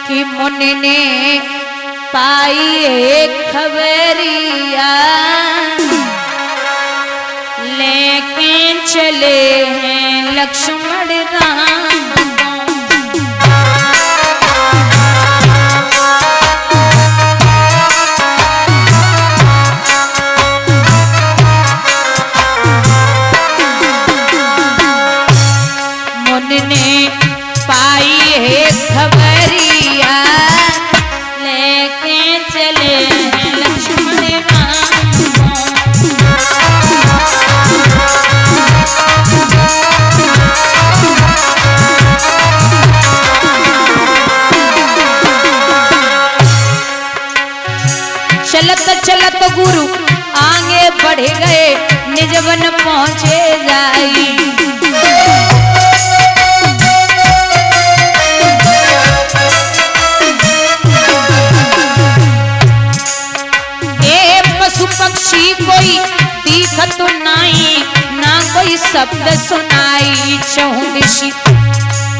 कि मुनि ने पाई एक खबरिया लेके चले हैं लक्ष्मण राम। मुनि ने पाई है खबरिया लेके चले हैं लक्ष्मण राम को। चलत चलत गुरु आगे बढ़ गए निज वन पहुँचे जाई। पक्षी कोई दिखत नहीं ना कोई शब्द सुनाई।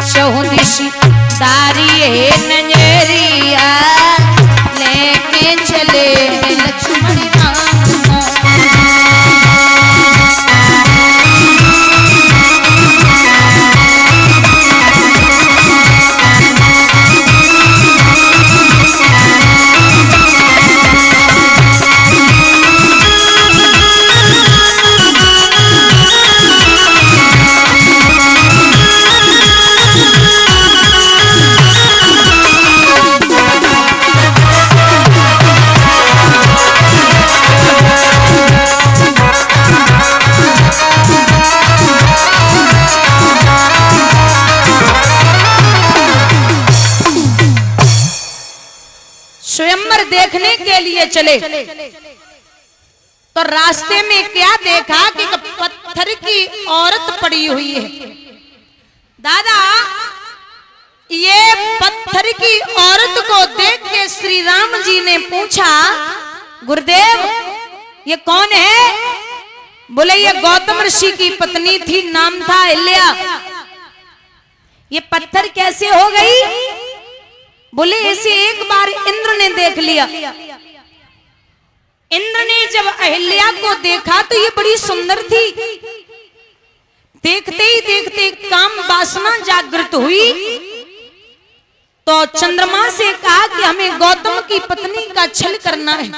चहुदिशी दारी है नजरिया लेके चले लक्ष्मण राम को। स्वयंवर देखने के लिए चले तो रास्ते में क्या देखा कि पत्थर की औरत पड़ी हुई है। दादा ये पत्थर की औरत को देख के श्री राम जी ने पूछा, गुरुदेव ये कौन है? बोले ये गौतम ऋषि की पत्नी थी, नाम था अहिल्या। ये पत्थर कैसे हो गई? बोले इसे एक बार इंद्र ने देख लिया। इंद्र ने जब अहिल्या को देखा तो ये बड़ी सुंदर थी। देखते ही देखते काम वासना जागृत हुई तो चंद्रमा से कहा कि हमें गौतम की पत्नी का छल करना है।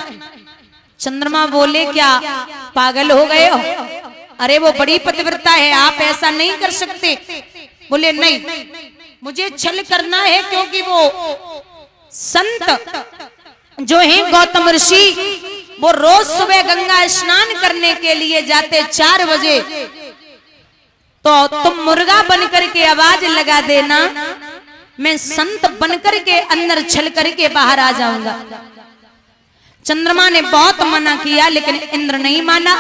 चंद्रमा बोले क्या पागल हो गए हो? अरे वो बड़ी पतिव्रता है, आप ऐसा नहीं कर सकते। बोले नहीं, मुझे छल करना है क्योंकि वो संत जो हैं गौतम ऋषि वो रोज सुबह गंगा स्नान करने के लिए जाते 4 बजे। तो तुम मुर्गा बनकर के आवाज लगा देना, मैं संत बनकर के अंदर छल करके बाहर आ जाऊंगा। चंद्रमा ने बहुत मना किया लेकिन इंद्र नहीं माना।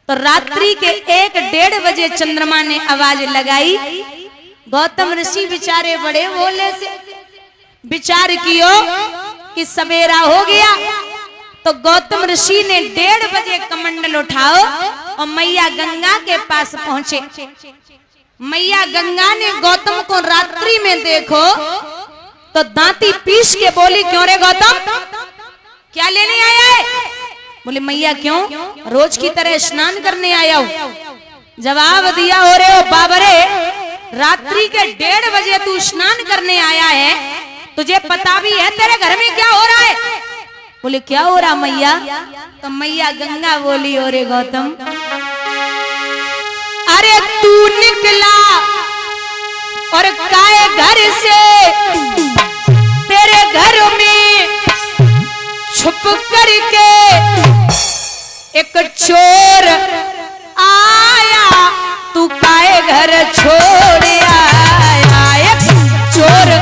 तो रात्रि के 1-1:30 बजे चंद्रमा ने आवाज लगाई। गौतम ऋषि बेचारे बड़े भोले से विचार कियो कि सवेरा हो गया तो गौतम ऋषि ने 1:30 बजे कमंडल उठाओ और मैया गंगा के पास पहुंचे। मैया गंगा ने गौतम को रात्रि में देखो तो दांती पीस के बोली, क्यों रे गौतम क्या लेने आया है? बोले मैया क्यों, रोज की तरह स्नान करने आया हूं। जवाब दिया, हो रे ओ बाबरे, रात्रि के 1:30 बजे तू स्नान करने आया है, तुझे पता भी है तेरे घर में क्या हो रहा है? बोले क्या हो रहा मैया? तो मैया गंगा बोली, हो रे गौतम, अरे तू निकला और काए घर से, तेरे घर में छुप करके एक चोर आया, तू काए घर छोड़ आया। एक चोर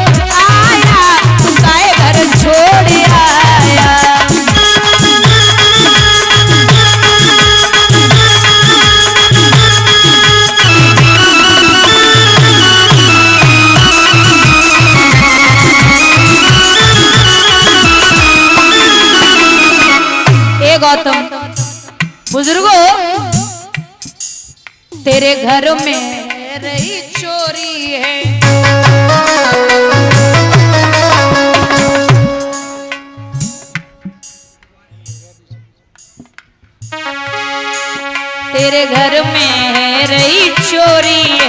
आया, तू काए घर छोड़ आया। गौतम बुजुर्गों, तेरे घर में रही चोरी है, छिछोरी है।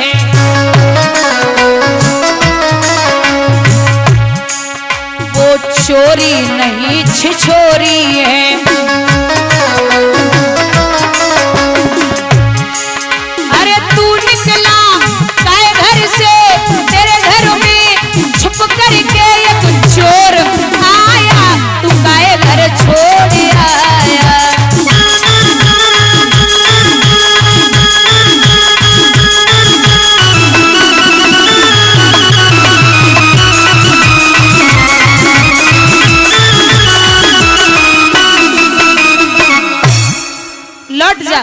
वो चोरी नहीं छिछोरी है। अरे तू निकला काय घर से, तेरे घर में छुप करके एक चोर आया, तू काय घर छोड़ आया। लौट जा।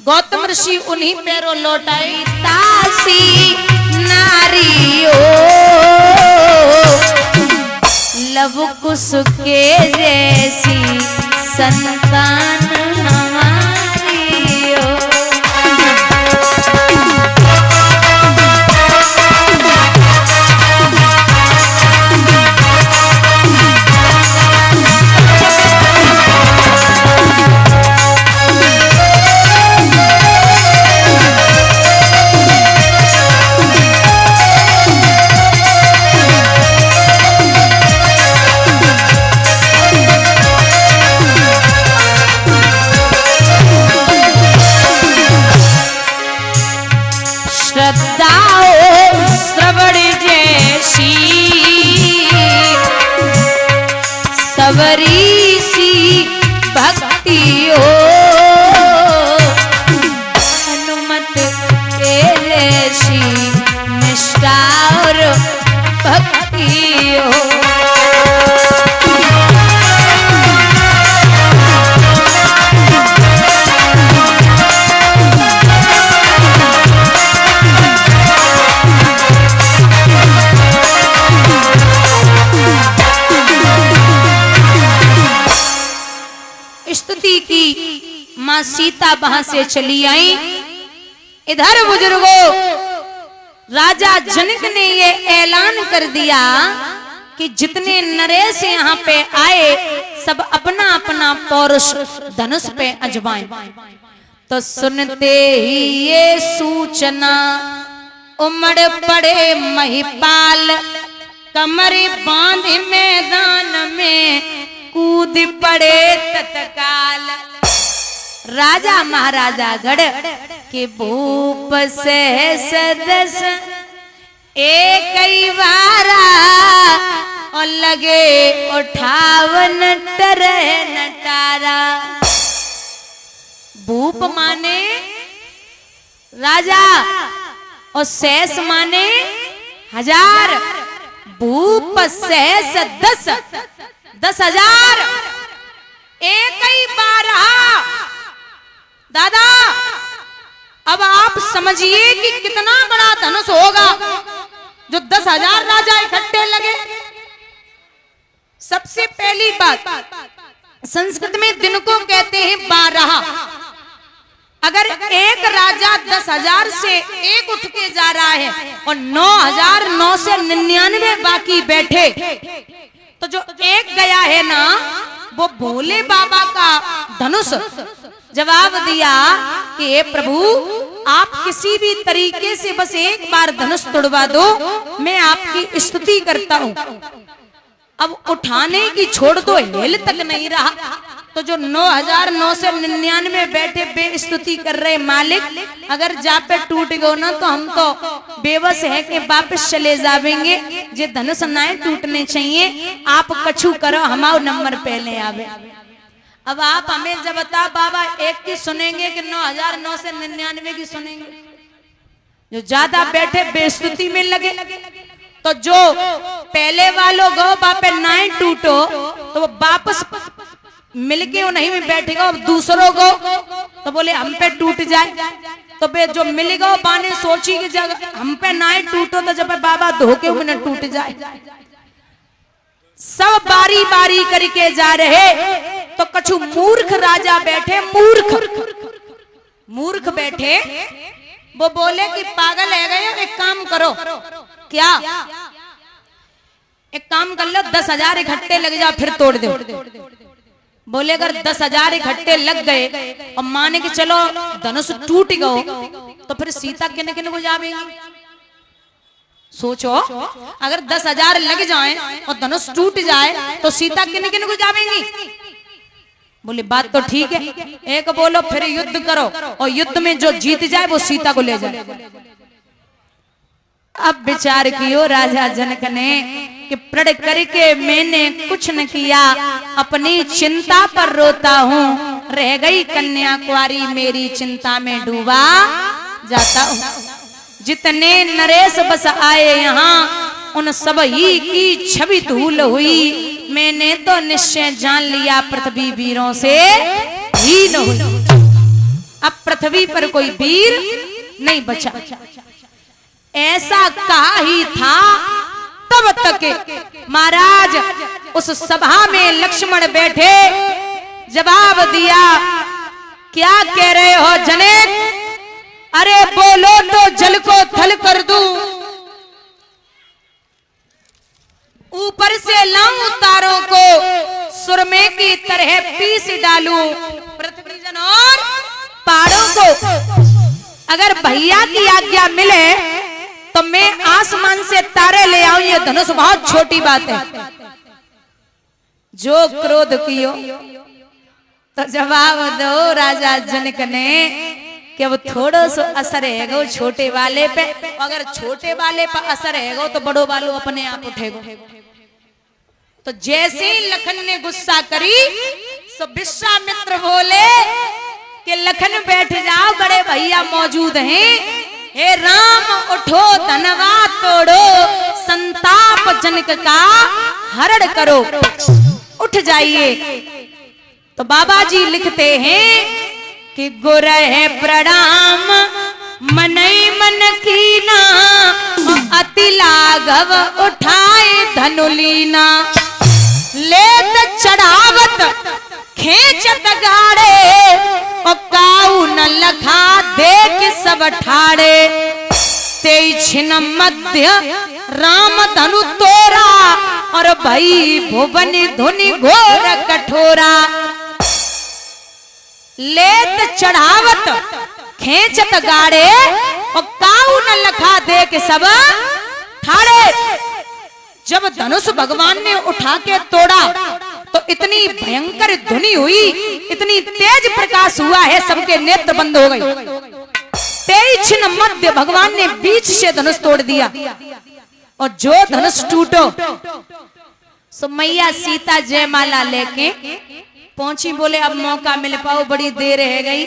गौतम ऋषि उन्हीं पैरों लौटाई। तासी नारियो लव कुश के जैसी संतान हमारी हो। श्रवण जैसी सवरी सी भक्ति हो, हनुमत के जैसी निष्ठा और भक्ति हो। स्तुति की मां सीता वहां से चली आई। इधर बुजुर्गों, राजा जनक ने ये ऐलान कर दिया कि जितने नरेश यहाँ पे आए सब अपना अपना पौरुष धनुष पे अजमाएं। तो सुनते ही ये सूचना उमड़ पड़े महिपाल, कमर बांध मैदान में कूद पड़े तत्काल। राजा महाराजा गढ़ के भूप से सदस्य एक ही बारा और लगे उठावन टरे नटारा। भूप माने राजा और शेष माने हजार। भूप शेष 10,000 एक ही बारह। दादा अब आप समझिए कि कितना बड़ा धनुष होगा जो 10,000 राजा इकट्ठे लगे। सबसे पहली बात, संस्कृत में दिन को कहते हैं 12। अगर एक राजा 10,000 से एक उठ के जा रहा है और 9,999 बाकी बैठे, तो जो एक गया है ना वो भोले बाबा का धनुष। जवाब दिया कि हे प्रभु, आप किसी भी तरीके से बस एक बार धनुष तोड़वा दो, मैं आपकी स्तुति करता हूं। अब उठाने की छोड़ दो, हिल तक नहीं रहा। तो जो 9,999 बैठे बेस्तुति कर रहे, मालिक अगर जा पे टूट गो ना तो हम तो बेबस है कि वापस चले जावेंगे। जे धनुष नाए टूटने चाहिए, आप कछु करो, हमारा नंबर पहले आवे। अब आप हमें जब बता बाबा एक की सुनेंगे कि 9,999 की सुनेंगे? जो ज्यादा बैठे बेस्तुति में लगे। तो जो पहले वालों गो बापे नाए टूटो तो वो वापस मिलके वो नहीं में बैठेगा। और दूसरों को तो बोले हम पे टूट जाए, तो बे जो मिलेगा बाने सोची कि जब हम पे नाए टूटो तो जब बाबा धोखे में न टूट जाए। सब बारी बारी करके जा रहे तो कछु मूर्ख राजा बैठे, मूर्ख बैठे। वो बोले कि पागल है गए, एक काम करो। क्या? एक काम कर लो, 10,000 इकट्ठे लग जाओ फिर तोड़ दो। बोले अगर 10,000 इकट्ठे लग गए और माने कि चलो धनुष टूट गयो तो फिर सीता किन किन को जावेगी? सोचो, अगर 10,000 लग जाए और धनुष टूट जाए तो सीता किन किन को जावेगी? बोले बात तो ठीक है, एक बोलो फिर युद्ध करो और युद्ध में जो जीत जाए वो सीता को ले जाए। अब विचार कियो राजा जनक ने कि प्रण करके मैंने कुछ न किया, अपनी चिंता पर रोता हूँ, रह गई कन्या कुंवारी मेरी चिंता में डूबा जाता हूँ। जितने नरेश बस आए यहाँ उन सब ही की छवि धूल हुई, मैंने तो निश्चय जान लिया पृथ्वी वीरों से हीन हुई। अब पृथ्वी पर कोई वीर नहीं बचा। ऐसा कहा ही था तब तक महाराज उस सभा में लक्ष्मण बैठे, जवाब दिया, क्या कह रहे हो जनक? अरे बोलो तो जल को थल कर दूं, ऊपर से लाऊं तारों को सुरमे की तरह पीस डालूं, पृथ्वी जन और पहाड़ों को अगर भैया की आज्ञा मिले तो मैं आसमान से तारे ले आऊं, ये धनुष बहुत छोटी बात है। जो क्रोध कियो तो जवाब दो राजा जनक ने कि अब थोड़ा सा असर है छोटे वाले पे, अगर छोटे वाले पे असर है तो बड़ो वालों अपने आप उठेगो। तो जैसे ही लखन ने गुस्सा करी तो विश्वामित्र बोले कि लखन बैठ जाओ, बड़े भैया मौजूद हैं। हे राम उठो धनवा तोड़ो, संताप जनक का हरण करो, उठ जाइए। तो बाबा जी लिखते हैं कि गुरह प्रणाम मनई मन कीना, अति लाघव उठाए धनुलीना, लेत चढ़ावत खेचत गाड़े, और काऊ न लखा देख सब ठाड़े, तेई छिन मध्य राम धनु तोरा, और भई भुवन धुनि घोर कठोरा। लेत चढ़ावत खेचत गाड़े, और काऊ न लखा देख सब ठाड़े। जब धनुष भगवान ने उठा के तोड़ा तो इतनी भयंकर ध्वनि हुई, इतनी तेज प्रकाश हुआ है, सबके नेत्र बंद हो गए। तेज मध्य भगवान ने बीच से धनुष तोड़ दिया, और जो धनुष टूटो सो मैया सीता जयमाला लेके पहुंची। बोले अब मौका मिल पाओ, बड़ी देर रह गई,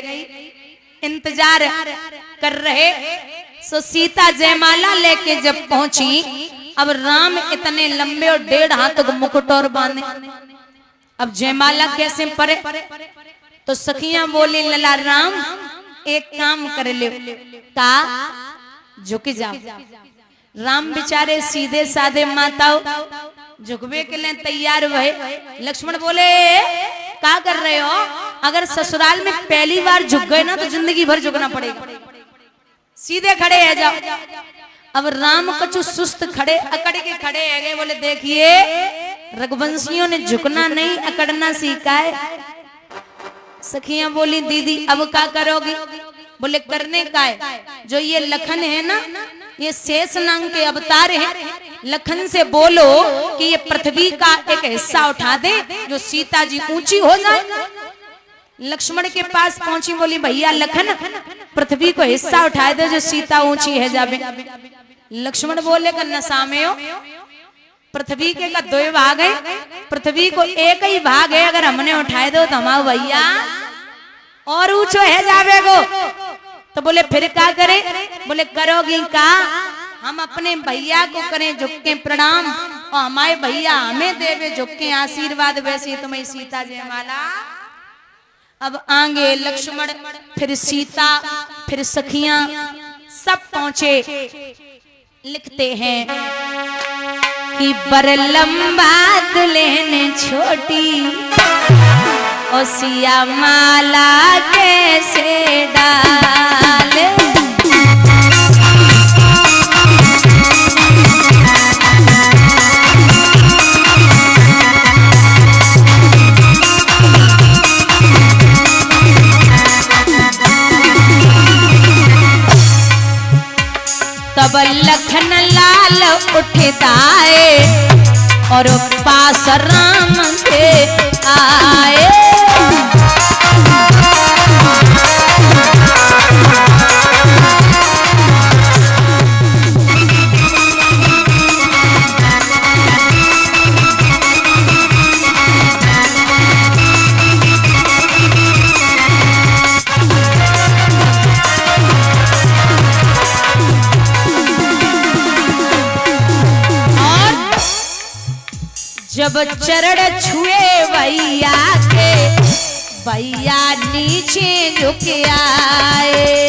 इंतजार कर रहे। सो सीता जयमाला लेके जब पहुंची, अब राम इतने लंबे और 1.5 हाथ का मुकुट और बांधे, अब जयमाला कैसे परे? तो सखियां बोली लला राम एक काम कर ले, का झुक जाओ। राम बेचारे सीधे साधे माताओ झुकवे के लिए तैयार हुए। लक्ष्मण बोले क्या कर रहे हो? अगर ससुराल में पहली बार झुक गए ना तो जिंदगी भर झुकना पड़ेगा, सीधे खड़े है जाओ। अब राम कछु सुस्त खड़े अकड़ के खड़े है गए। बोले देखिए रघुवंशियों ने झुकना नहीं अकड़ना सीखा है। सखियां बोली दीदी अब क्या करोगी? बोले करने का है, जो ये लखन है ना ये शेष नाग के अवतार है, लखन से बोलो कि ये पृथ्वी का एक हिस्सा उठा दे जो सीता जी ऊंची हो जाए। लक्ष्मण के पास पहुंची, बोली भैया लखन पृथ्वी को हिस्सा उठा दे जो सीता ऊंची है जावे। लक्ष्मण बोले का नशा में हो, पृथ्वी के का 2 भाग है, पृथ्वी को एक ही भाग है, अगर हमने उठाए दो तो हमारा भैया और ऊंचो है जावेगो। तो बोले फिर क्या करे? बोले करोगी का? हम अपने भैया को करें झुक के प्रणाम और हमारे भैया हमें देवे झुक के आशीर्वाद, वैसे तुम्हें सीता जयमाला। अब आगे लक्ष्मण फिर सीता फिर सखियां सब पहुंचे। लिखते हैं कि बर लंबा दुल्हन छोटी और सिया माला कैसे डाले। लखन लाल उठताए और पास राम के आए। जब चरण छुए भैया के भैया नीचे झुक आए।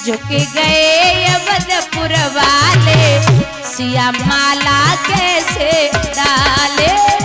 झुक गए अवधपुर वाले सिया माला कैसे डाले।